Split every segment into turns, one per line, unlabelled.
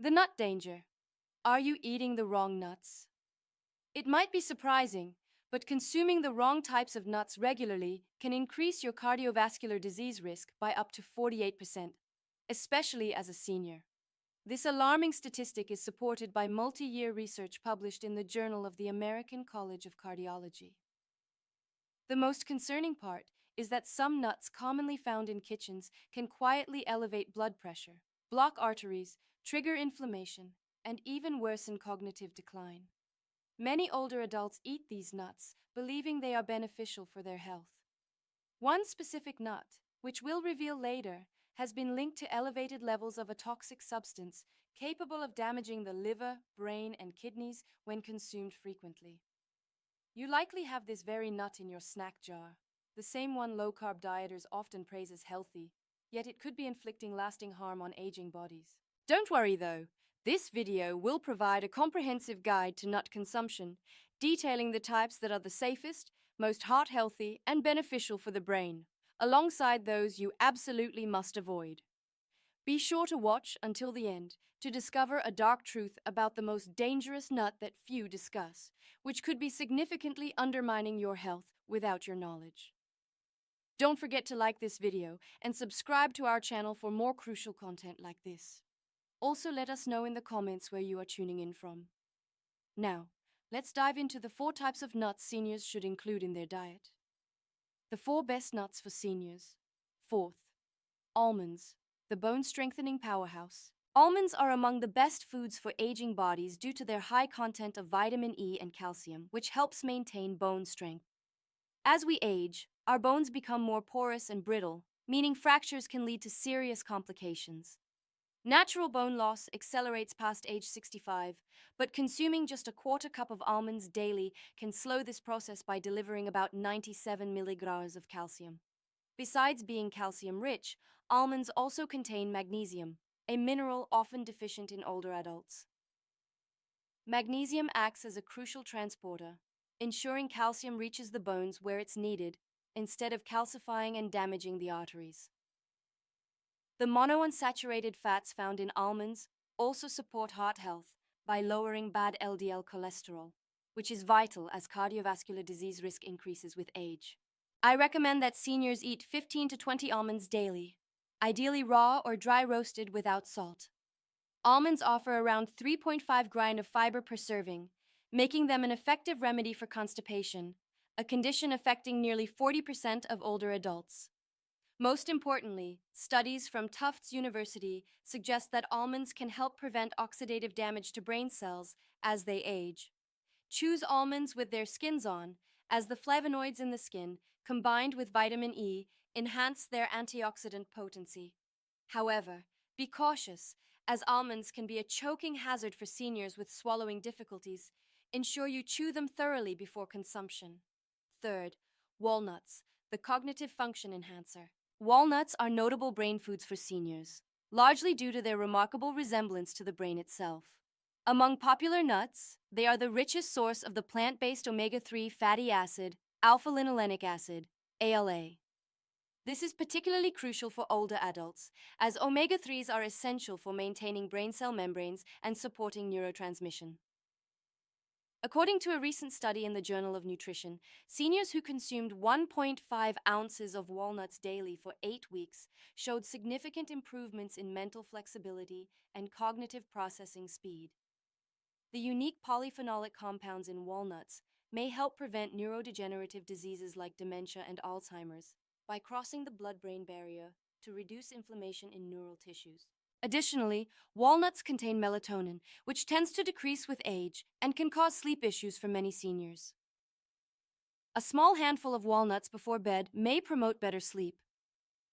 The nut danger. Are you eating the wrong nuts? It might be surprising, but consuming the wrong types of nuts regularly can increase your cardiovascular disease risk by up to 48%, especially as a senior. This alarming statistic is supported by multi-year research published in the Journal of the American College of Cardiology. The most concerning part is that some nuts commonly found in kitchens can quietly elevate blood pressure, block arteries, trigger inflammation, and even worsen cognitive decline. Many older adults eat these nuts, believing they are beneficial for their health. One specific nut, which we'll reveal later, has been linked to elevated levels of a toxic substance capable of damaging the liver, brain, and kidneys when consumed frequently. You likely have this very nut in your snack jar, the same one low-carb dieters often praise as healthy, yet it could be inflicting lasting harm on aging bodies. Don't worry though, this video will provide a comprehensive guide to nut consumption, detailing the types that are the safest, most heart-healthy, and beneficial for the brain, alongside those you absolutely must avoid. Be sure to watch until the end to discover a dark truth about the most dangerous nut that few discuss, which could be significantly undermining your health without your knowledge. Don't forget to like this video and subscribe to our channel for more crucial content like this. Also, let us know in the comments where you are tuning in from. Now, let's dive into the 4 types of nuts seniors should include in their diet. The 4 best nuts for seniors. 4th, almonds, the bone-strengthening powerhouse. Almonds are among the best foods for aging bodies due to their high content of vitamin E and calcium, which helps maintain bone strength. As we age, our bones become more porous and brittle, meaning fractures can lead to serious complications. Natural bone loss accelerates past age 65, but consuming just a quarter cup of almonds daily can slow this process by delivering about 97 milligrams of calcium. Besides being calcium-rich, almonds also contain magnesium, a mineral often deficient in older adults. Magnesium acts as a crucial transporter, ensuring calcium reaches the bones where it's needed, instead of calcifying and damaging the arteries. The monounsaturated fats found in almonds also support heart health by lowering bad LDL cholesterol, which is vital as cardiovascular disease risk increases with age. I recommend that seniors eat 15 to 20 almonds daily, ideally raw or dry roasted without salt. Almonds offer around 3.5 grams of fiber per serving, making them an effective remedy for constipation, a condition affecting nearly 40% of older adults. Most importantly, studies from Tufts University suggest that almonds can help prevent oxidative damage to brain cells as they age. Choose almonds with their skins on, as the flavonoids in the skin, combined with vitamin E, enhance their antioxidant potency. However, be cautious, as almonds can be a choking hazard for seniors with swallowing difficulties. Ensure you chew them thoroughly before consumption. 3rd, walnuts, the cognitive function enhancer. Walnuts are notable brain foods for seniors, largely due to their remarkable resemblance to the brain itself. Among popular nuts, they are the richest source of the plant-based omega-3 fatty acid, alpha-linolenic acid, ALA. This is particularly crucial for older adults, as omega-3s are essential for maintaining brain cell membranes and supporting neurotransmission. According to a recent study in the Journal of Nutrition, seniors who consumed 1.5 ounces of walnuts daily for 8 weeks showed significant improvements in mental flexibility and cognitive processing speed. The unique polyphenolic compounds in walnuts may help prevent neurodegenerative diseases like dementia and Alzheimer's by crossing the blood-brain barrier to reduce inflammation in neural tissues. Additionally, walnuts contain melatonin, which tends to decrease with age and can cause sleep issues for many seniors. A small handful of walnuts before bed may promote better sleep.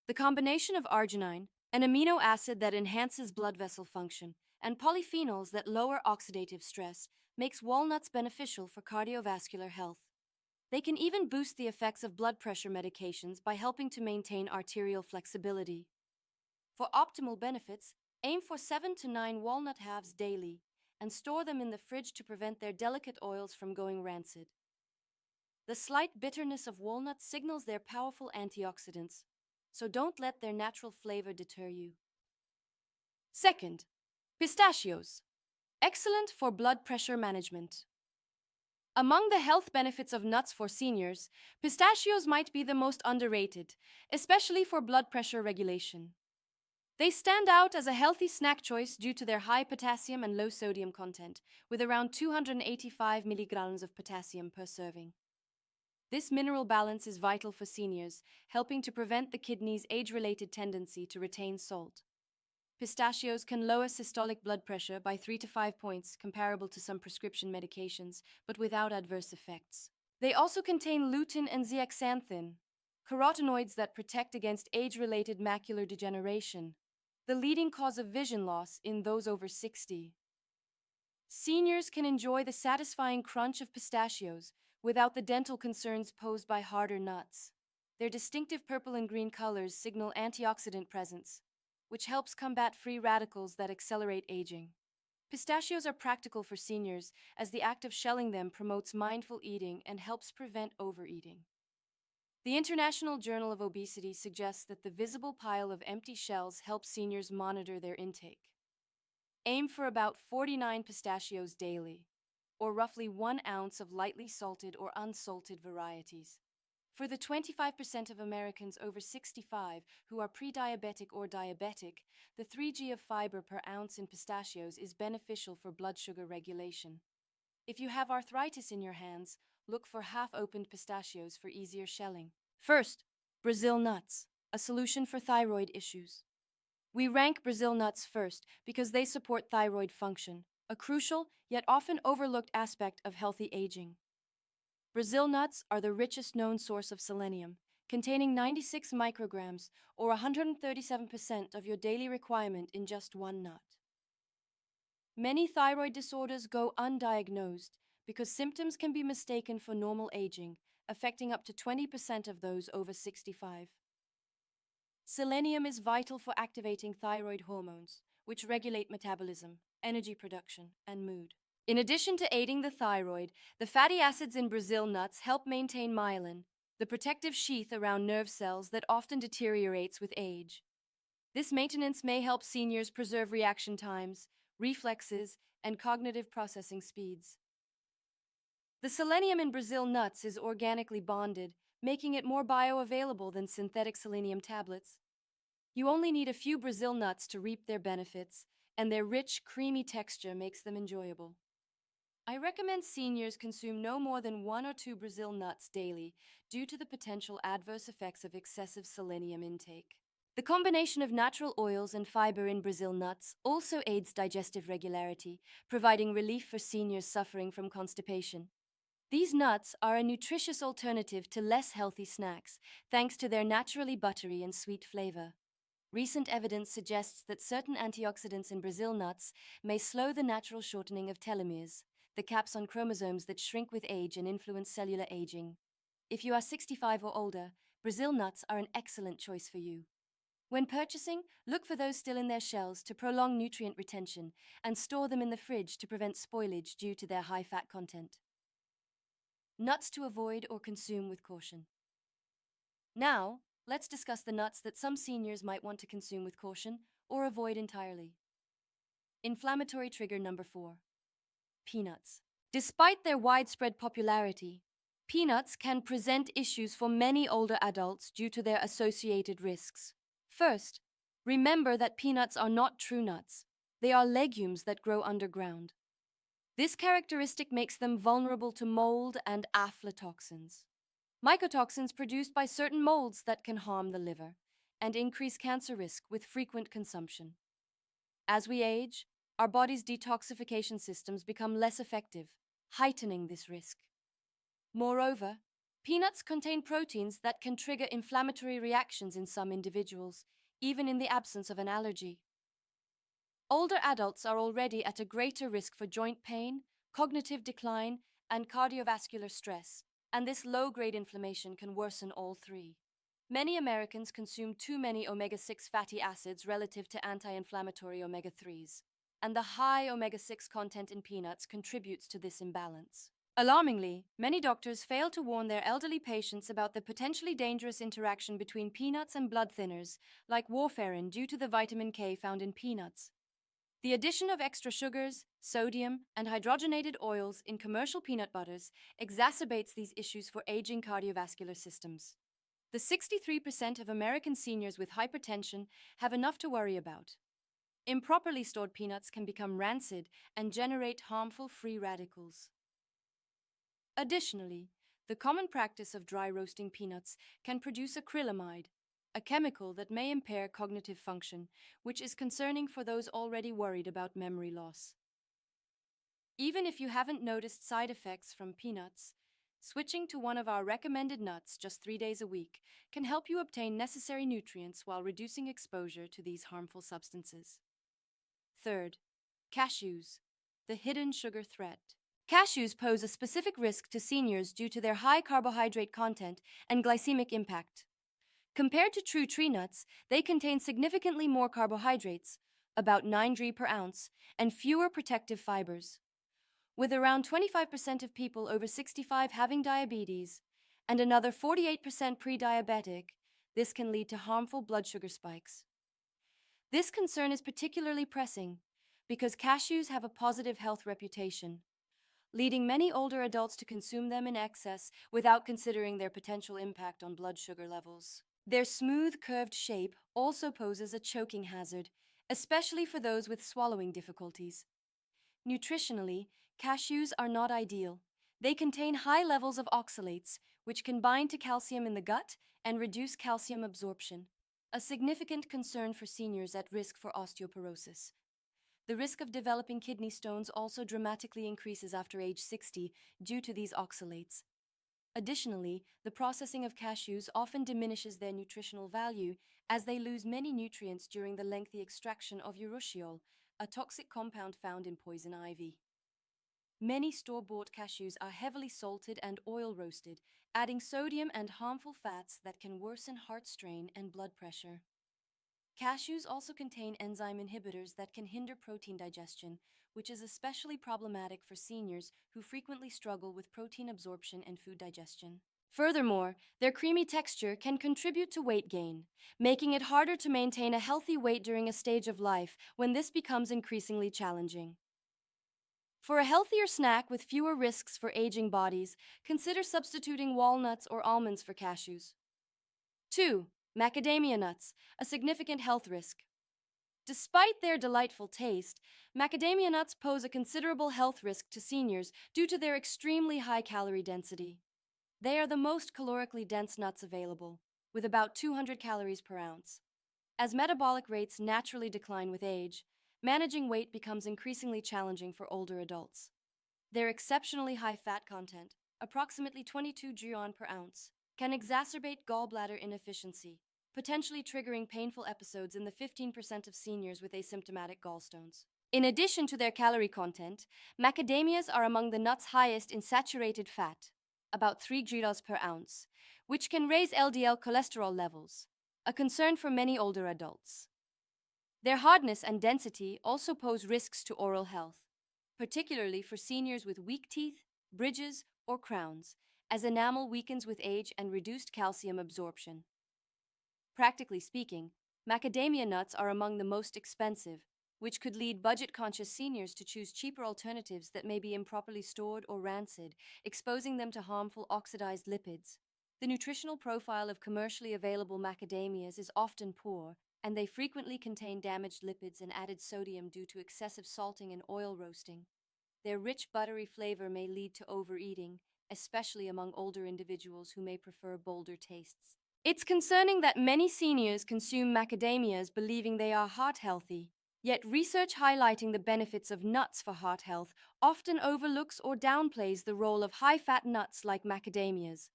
The combination of arginine, an amino acid that enhances blood vessel function, and polyphenols that lower oxidative stress makes walnuts beneficial for cardiovascular health. They can even boost the effects of blood pressure medications by helping to maintain arterial flexibility. For optimal benefits, aim for 7 to 9 walnut halves daily and store them in the fridge to prevent their delicate oils from going rancid. The slight bitterness of walnuts signals their powerful antioxidants, so don't let their natural flavor deter you. 2nd, Pistachios. Excellent for blood pressure management. Among the health benefits of nuts for seniors, pistachios might be the most underrated, especially for blood pressure regulation. They stand out as a healthy snack choice due to their high potassium and low sodium content, with around 285 milligrams of potassium per serving. This mineral balance is vital for seniors, helping to prevent the kidney's age-related tendency to retain salt. Pistachios can lower systolic blood pressure by 3 to 5 points, comparable to some prescription medications, but without adverse effects. They also contain lutein and zeaxanthin, carotenoids that protect against age-related macular degeneration, the leading cause of vision loss in those over 60. Seniors can enjoy the satisfying crunch of pistachios without the dental concerns posed by harder nuts. Their distinctive purple and green colors signal antioxidant presence, which helps combat free radicals that accelerate aging. Pistachios are practical for seniors as the act of shelling them promotes mindful eating and helps prevent overeating. The International Journal of Obesity suggests that the visible pile of empty shells helps seniors monitor their intake. Aim for about 49 pistachios daily, or roughly 1 ounce of lightly salted or unsalted varieties. For the 25% of Americans over 65 who are pre-diabetic or diabetic, the 3 g of fiber per ounce in pistachios is beneficial for blood sugar regulation. If you have arthritis in your hands, look for half-opened pistachios for easier shelling. First, Brazil nuts, a solution for thyroid issues. We rank Brazil nuts first because they support thyroid function, a crucial yet often overlooked aspect of healthy aging. Brazil nuts are the richest known source of selenium, containing 96 micrograms or 137% of your daily requirement in just one nut. Many thyroid disorders go undiagnosed because symptoms can be mistaken for normal aging, affecting up to 20% of those over 65. Selenium is vital for activating thyroid hormones, which regulate metabolism, energy production, and mood. In addition to aiding the thyroid, the fatty acids in Brazil nuts help maintain myelin, the protective sheath around nerve cells that often deteriorates with age. This maintenance may help seniors preserve reaction times, reflexes, and cognitive processing speeds. The selenium in Brazil nuts is organically bonded, making it more bioavailable than synthetic selenium tablets. You only need a few Brazil nuts to reap their benefits, and their rich, creamy texture makes them enjoyable. I recommend seniors consume no more than 1 or 2 Brazil nuts daily due to the potential adverse effects of excessive selenium intake. The combination of natural oils and fiber in Brazil nuts also aids digestive regularity, providing relief for seniors suffering from constipation. These nuts are a nutritious alternative to less healthy snacks, thanks to their naturally buttery and sweet flavor. Recent evidence suggests that certain antioxidants in Brazil nuts may slow the natural shortening of telomeres, the caps on chromosomes that shrink with age and influence cellular aging. If you are 65 or older, Brazil nuts are an excellent choice for you. When purchasing, look for those still in their shells to prolong nutrient retention and store them in the fridge to prevent spoilage due to their high fat content. Nuts to avoid or consume with caution. Now, let's discuss the nuts that some seniors might want to consume with caution or avoid entirely. Inflammatory trigger number 4. Peanuts. Despite their widespread popularity, peanuts can present issues for many older adults due to their associated risks. First, remember that peanuts are not true nuts. They are legumes that grow underground. This characteristic makes them vulnerable to mold and aflatoxins, mycotoxins produced by certain molds that can harm the liver and increase cancer risk with frequent consumption. As we age, our body's detoxification systems become less effective, heightening this risk. Moreover, peanuts contain proteins that can trigger inflammatory reactions in some individuals, even in the absence of an allergy. Older adults are already at a greater risk for joint pain, cognitive decline, and cardiovascular stress, and this low-grade inflammation can worsen all three. Many Americans consume too many omega-6 fatty acids relative to anti-inflammatory omega-3s, and the high omega-6 content in peanuts contributes to this imbalance. Alarmingly, many doctors fail to warn their elderly patients about the potentially dangerous interaction between peanuts and blood thinners, like warfarin, due to the vitamin K found in peanuts. The addition of extra sugars, sodium, and hydrogenated oils in commercial peanut butters exacerbates these issues for aging cardiovascular systems. The 63% of American seniors with hypertension have enough to worry about. Improperly stored peanuts can become rancid and generate harmful free radicals. Additionally, the common practice of dry roasting peanuts can produce acrylamide, a chemical that may impair cognitive function, which is concerning for those already worried about memory loss. Even if you haven't noticed side effects from peanuts, switching to one of our recommended nuts just 3 days a week can help you obtain necessary nutrients while reducing exposure to these harmful substances. Third, cashews, the hidden sugar threat. Cashews pose a specific risk to seniors due to their high carbohydrate content and glycemic impact. Compared to true tree nuts, they contain significantly more carbohydrates, about 9 g per ounce, and fewer protective fibers. With around 25% of people over 65 having diabetes and another 48% pre-diabetic, this can lead to harmful blood sugar spikes. This concern is particularly pressing because cashews have a positive health reputation, leading many older adults to consume them in excess without considering their potential impact on blood sugar levels. Their smooth, curved shape also poses a choking hazard, especially for those with swallowing difficulties. Nutritionally, cashews are not ideal. They contain high levels of oxalates, which can bind to calcium in the gut and reduce calcium absorption, a significant concern for seniors at risk for osteoporosis. The risk of developing kidney stones also dramatically increases after age 60 due to these oxalates. Additionally, the processing of cashews often diminishes their nutritional value as they lose many nutrients during the lengthy extraction of urushiol, a toxic compound found in poison ivy. Many store-bought cashews are heavily salted and oil roasted, adding sodium and harmful fats that can worsen heart strain and blood pressure. Cashews also contain enzyme inhibitors that can hinder protein digestion, which is especially problematic for seniors who frequently struggle with protein absorption and food digestion. Furthermore, their creamy texture can contribute to weight gain, making it harder to maintain a healthy weight during a stage of life when this becomes increasingly challenging. For a healthier snack with fewer risks for aging bodies, consider substituting walnuts or almonds for cashews. 2. Macadamia nuts, a significant health risk. Despite their delightful taste, macadamia nuts pose a considerable health risk to seniors due to their extremely high calorie density. They are the most calorically dense nuts available, with about 200 calories per ounce. As metabolic rates naturally decline with age, managing weight becomes increasingly challenging for older adults. Their exceptionally high fat content, approximately 22 g per ounce, can exacerbate gallbladder inefficiency, potentially triggering painful episodes in the 15% of seniors with asymptomatic gallstones. In addition to their calorie content, macadamias are among the nuts highest in saturated fat, about 3 g per ounce, which can raise LDL cholesterol levels, a concern for many older adults. Their hardness and density also pose risks to oral health, particularly for seniors with weak teeth, bridges, or crowns, as enamel weakens with age and reduced calcium absorption. Practically speaking, macadamia nuts are among the most expensive, which could lead budget-conscious seniors to choose cheaper alternatives that may be improperly stored or rancid, exposing them to harmful oxidized lipids. The nutritional profile of commercially available macadamias is often poor, and they frequently contain damaged lipids and added sodium due to excessive salting and oil roasting. Their rich, buttery flavor may lead to overeating, especially among older individuals who may prefer bolder tastes. It's concerning that many seniors consume macadamias believing they are heart healthy, yet research highlighting the benefits of nuts for heart health often overlooks or downplays the role of high-fat nuts like macadamias.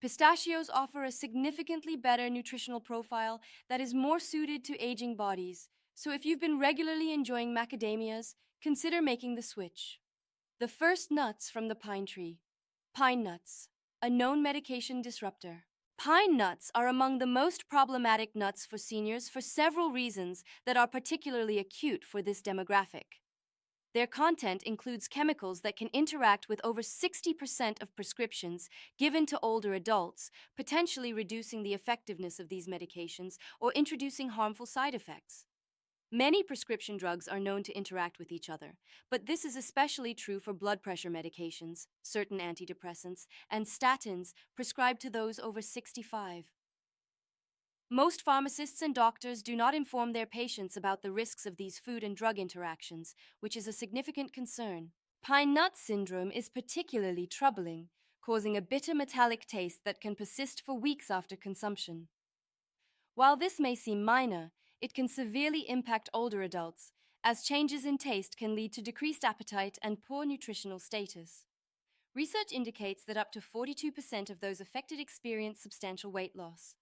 Pistachios offer a significantly better nutritional profile that is more suited to aging bodies, so if you've been regularly enjoying macadamias, consider making the switch. The first nuts from the pine tree. Pine nuts, a known medication disruptor. Pine nuts are among the most problematic nuts for seniors for several reasons that are particularly acute for this demographic. Their content includes chemicals that can interact with over 60% of prescriptions given to older adults, potentially reducing the effectiveness of these medications or introducing harmful side effects. Many prescription drugs are known to interact with each other, but this is especially true for blood pressure medications, certain antidepressants, and statins prescribed to those over 65. Most pharmacists and doctors do not inform their patients about the risks of these food and drug interactions, which is a significant concern. Pine nut syndrome is particularly troubling, causing a bitter metallic taste that can persist for weeks after consumption. While this may seem minor, it can severely impact older adults, as changes in taste can lead to decreased appetite and poor nutritional status. Research indicates that up to 42% of those affected experience substantial weight loss.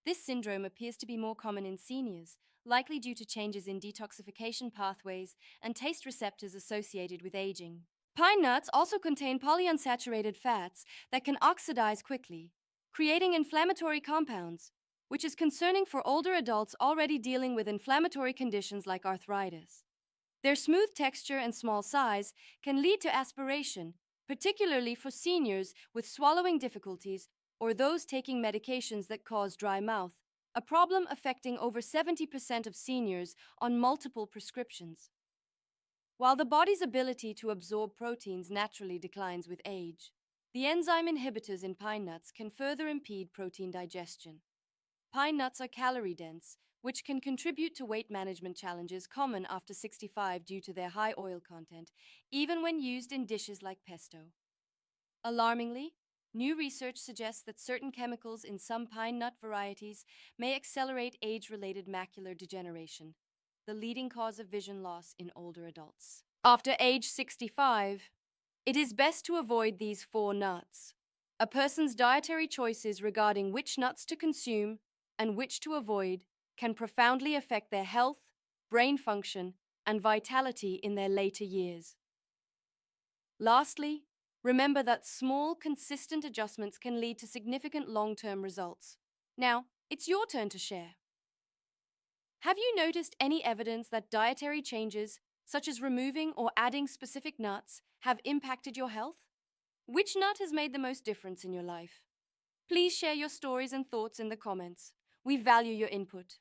This syndrome appears to be more common in seniors, likely due to changes in detoxification pathways and taste receptors associated with aging. Pine nuts also contain polyunsaturated fats that can oxidize quickly, creating inflammatory compounds, which is concerning for older adults already dealing with inflammatory conditions like arthritis. Their smooth texture and small size can lead to aspiration, particularly for seniors with swallowing difficulties or those taking medications that cause dry mouth, a problem affecting over 70% of seniors on multiple prescriptions. While the body's ability to absorb proteins naturally declines with age, the enzyme inhibitors in pine nuts can further impede protein digestion. Pine nuts are calorie-dense, which can contribute to weight management challenges common after 65 due to their high oil content, even when used in dishes like pesto. Alarmingly, new research suggests that certain chemicals in some pine nut varieties may accelerate age-related macular degeneration, the leading cause of vision loss in older adults. After age 65, it is best to avoid these 4 nuts. A person's dietary choices regarding which nuts to consume and which to avoid can profoundly affect their health, brain function, and vitality in their later years. Lastly, remember that small, consistent adjustments can lead to significant long-term results. Now, it's your turn to share. Have you noticed any evidence that dietary changes, such as removing or adding specific nuts, have impacted your health? Which nut has made the most difference in your life? Please share your stories and thoughts in the comments. We value your input.